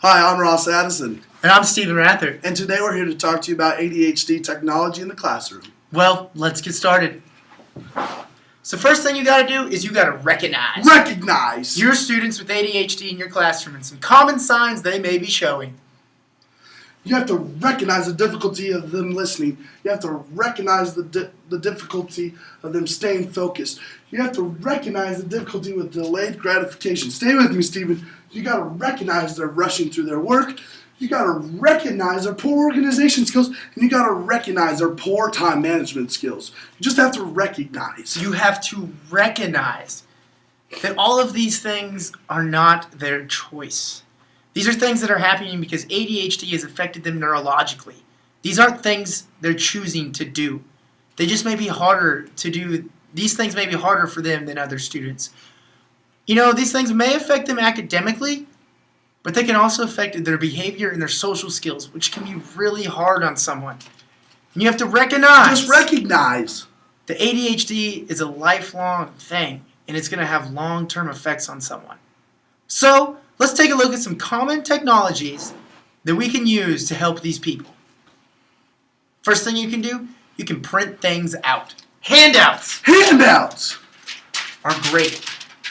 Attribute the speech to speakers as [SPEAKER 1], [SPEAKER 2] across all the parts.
[SPEAKER 1] Hi, I'm Addison.
[SPEAKER 2] And I'm Rathert.
[SPEAKER 1] And today we're here to talk to you about ADHD technology in the classroom.
[SPEAKER 2] Well, let's get started. So first thing you got to do is you got to recognize.
[SPEAKER 1] Recognize!
[SPEAKER 2] Your students with ADHD in your classroom and some common signs they may be showing.
[SPEAKER 1] You have to recognize the difficulty of them listening. You have to recognize the difficulty of them staying focused. You have to recognize the difficulty with delayed gratification. Stay with me, Stephen. You got to recognize they're rushing through their work. You got to recognize their poor organization skills, and you got to recognize their poor time management skills. You just have to recognize.
[SPEAKER 2] You have to recognize that all of these things are not their choice. These are things that are happening because ADHD has affected them neurologically. These aren't things they're choosing to do. They just may be harder to do. These things may be harder for them than other students. You know, these things may affect them academically, but they can also affect their behavior and their social skills, which can be really hard on someone. And you have to recognize.
[SPEAKER 1] Just recognize.
[SPEAKER 2] The ADHD is a lifelong thing, and it's going to have long-term effects on someone. So, let's take a look at some common technologies that we can use to help these people. First thing you can do, you can print things out. Handouts!
[SPEAKER 1] Handouts!
[SPEAKER 2] Are great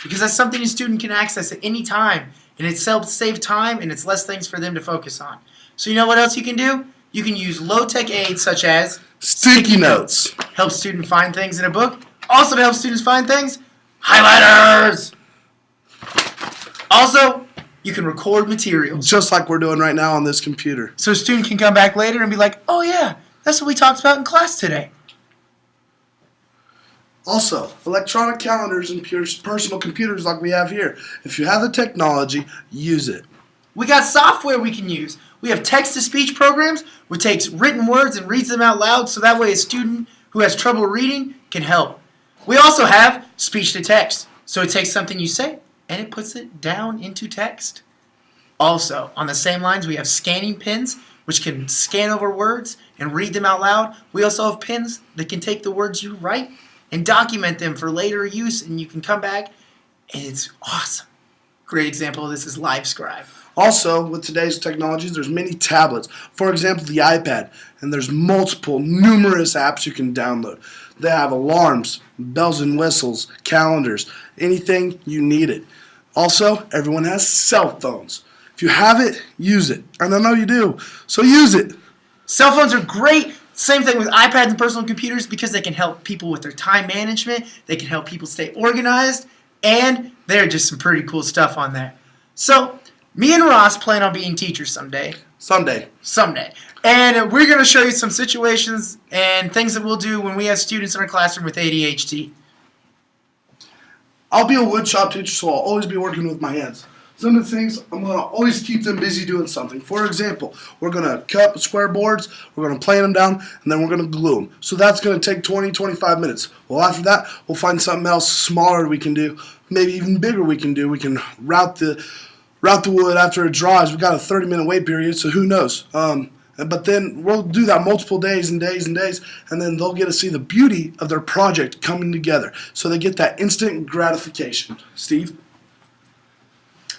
[SPEAKER 2] because that's something a student can access at any time, and it helps save time and it's less things for them to focus on. So you know what else you can do? You can use low-tech aids such as
[SPEAKER 1] sticky notes.
[SPEAKER 2] Help students find things in a book. Also to help students find things, highlighters! Also, you can record materials.
[SPEAKER 1] Just like we're doing right now on this computer.
[SPEAKER 2] So a student can come back later and be like, oh yeah, that's what we talked about in class today.
[SPEAKER 1] Also, electronic calendars and personal computers like we have here. If you have the technology, use it.
[SPEAKER 2] We got software we can use. We have text-to-speech programs which takes written words and reads them out loud so that way a student who has trouble reading can help. We also have speech-to-text. So it takes something you say and it puts it down into text. Also, on the same lines, we have scanning pens which can scan over words and read them out loud. We also have pens that can take the words you write and document them for later use, and you can come back, and it's awesome. Great example of this is LiveScribe.
[SPEAKER 1] Also, with today's technologies, there's many tablets. For example, the iPad, and there's numerous apps you can download. They have alarms, bells and whistles, calendars, anything you need it. Also, everyone has cell phones. If you have it, use it. And I know you do, so use it.
[SPEAKER 2] Cell phones are great. Same thing with iPads and personal computers because they can help people with their time management, they can help people stay organized, and they're just some pretty cool stuff on there. So, me and Ross plan on being teachers someday.
[SPEAKER 1] Someday.
[SPEAKER 2] And we're going to show you some situations and things that we'll do when we have students in our classroom with ADHD.
[SPEAKER 1] I'll be a woodshop teacher, so I'll always be working with my hands. Some of the things, I'm going to always keep them busy doing something. For example, we're going to cut square boards, we're going to plane them down, and then we're going to glue them. So that's going to take 20-25 minutes. Well, after that, we'll find something else smaller we can do, maybe even bigger we can do. We can route the wood after it dries. We've got a 30-minute wait period, so who knows? But then we'll do that multiple days and days and days, and then they'll get to see the beauty of their project coming together. So they get that instant gratification. Steve?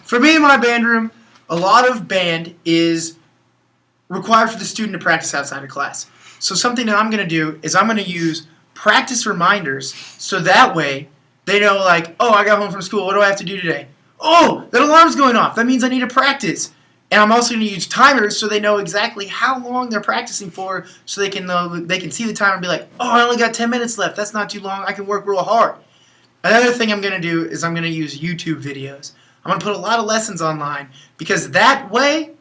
[SPEAKER 2] For me in my band room, a lot of band is required for the student to practice outside of class. So something that I'm going to do is I'm going to use practice reminders so that way they know like, oh, I got home from school, what do I have to do today? Oh, that alarm's going off, that means I need to practice. And I'm also going to use timers so they know exactly how long they're practicing for so they can see the timer and be like, oh, I only got 10 minutes left, that's not too long, I can work real hard. Another thing I'm going to do is I'm going to use YouTube videos. I'm going to put a lot of lessons online because that way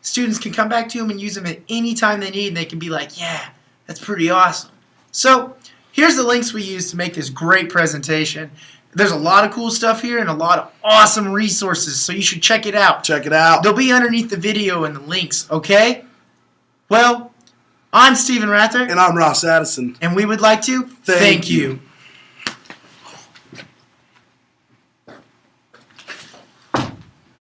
[SPEAKER 2] students can come back to them and use them at any time they need and they can be like, yeah, that's pretty awesome. So here's the links we use to make this great presentation. There's a lot of cool stuff here and a lot of awesome resources, so you should check it out.
[SPEAKER 1] Check it out.
[SPEAKER 2] They'll be underneath the video and the links, okay? Well, I'm Rathert.
[SPEAKER 1] And I'm Addison.
[SPEAKER 2] And we would like to thank you.